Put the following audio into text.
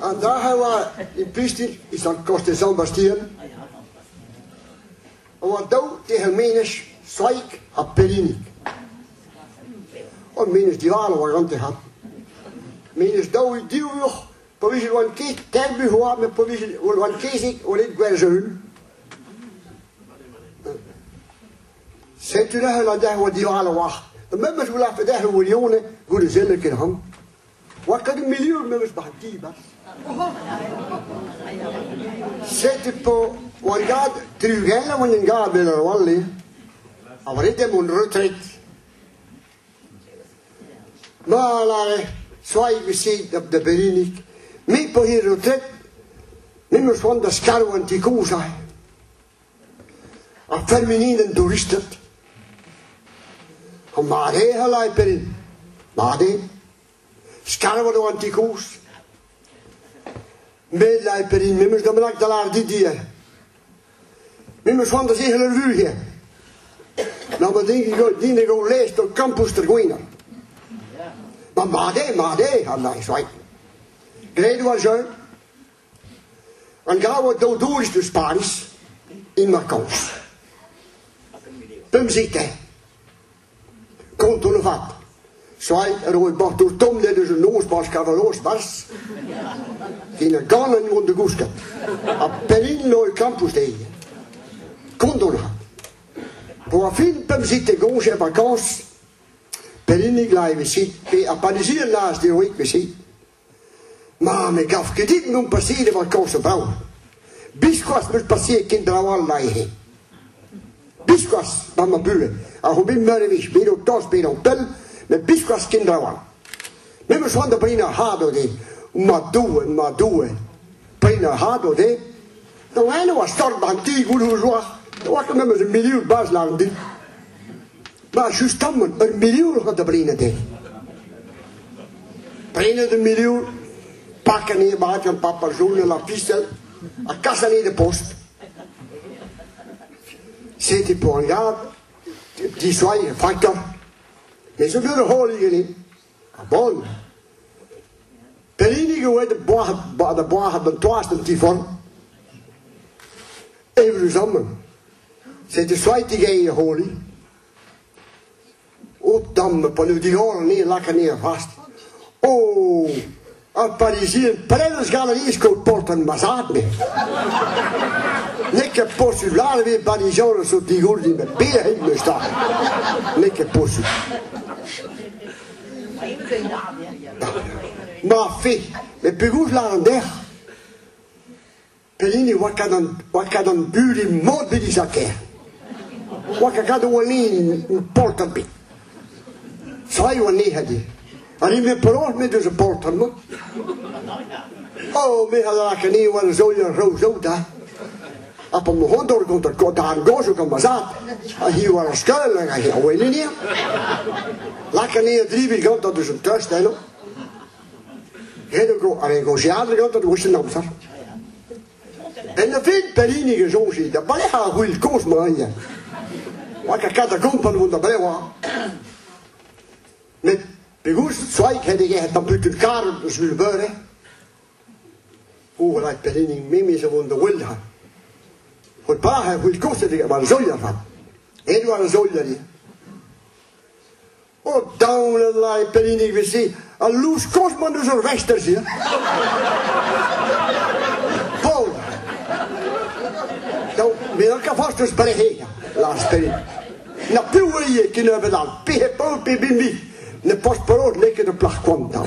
En daar gaan we in Priester, is dan kost de zon basteren. En wat doe tegen menes, zwaik, a perinik. En menes die waren wat aan te gaan. Menes doe ik die nog, provisie van kees, terbu gewoon met provisie van kees ik, of niet kwijt zijn. Zet u daar aan daar wat die waren wacht. De members willen even daar hoe jongen, goede zinnen kunnen gaan. Wat kan een miljoen members beginnen, bas? Zet u po, wat gaat teruggaan, want je gaat weer naar wal liggen. Maar dit is een retreat. Maar zwaai gezien op de berinik. Mee po hier retreat, members van de skarw en die koe zijn. En feminine toeristen. Maar hij gelijk perin. Maar hij. Skarw de antikoos. Meelij perin. Mimmers de benak de laar dit die. Mimmers van de zegelen ruge. Nou maar denk ik, die ik leest op campus ter Gwenen. Maar hij, gelijk zwaai. Greden was zo. En gaan we door is dus Paris. In mijn kans. Pum zitten. Komt toen of wat. Zwaai, er wordt bach door Tom, dat is een noosbas, kan wel loosbas. Die een gannen moet de goesken. Op Perin nooit campus tegen. Komt toen of wat. Voor veel pum zitten, gongs en vakants. Perin ik laai we zien. Op Parisien naast die week we zien. Maar ik gaf krediet om passeren van kansen bouwen. Bisquas moet passeren kinderen al laai. Bisquas van mijn buren. En hoe ben je ben je thuis, ben je pel, met bisquas kinderen aan. Members van de Brina Hado die, maar doen. Brina Hado die. Dan ga je nog start van die goede zorg. Dan was ik met een miljoen baas lang die. Maar juist dan een miljoen gaat de Brina die. Brina de miljoen, pakken neer, maat een paar personen, la piste, een kassa in de post. Zet die po een gaat. Die zwaai, factor. Dat is een dure holige niet. Bon. Perini wordt de boag de toasten die vorm. Even samen. Zet de zwaai tegen je holie. Ook dan, van die horen neer, lakken neer vast. Oh. Een Parisien, Parijs galerie komt porten mazaat mee. Lekker postularen weer Parisien, zo die goede die met benen heen me staan. Lekker postu. Maar fee, met begoes laten weg. Perini, wat kan een buur moord bij die zakken? Wat kan er alleen een porten bij? Zou je wel niet hebben? En ik ben per oor met deze porten, man. Oh, me gaat lachen niet, wat een zo'n roos ook daar. Op een hond door komt er daar een goos ook aan mijn zaad. En hier was een schuil en hij wil je niet. Lachen niet, 3 weken, dat is een thuisstijl. En een goosjaarder gaat, dat was een Amsterdam. En dan vindt Perini gezongen, dat ben je een goede koos, man. Wat ik had de kompan van de breeuw. Met begoes, zwaai, heb ik het dan buiten elkaar zullen beuren. Hoe gelijk Perini mee van de wilde. Voor het paar goede koos, dat ik maar een zolder van. Hij was een zolder hier. Oh, down and like Perini, we zien. Een loes kost, maar dus een westers hier. Paul. Nou, met elkaar vast dus bij de heen. Laatst Perini. Nou, puur je kunnen we dan. Pie, bimbi. De post per oor lekker de plag kwam dan.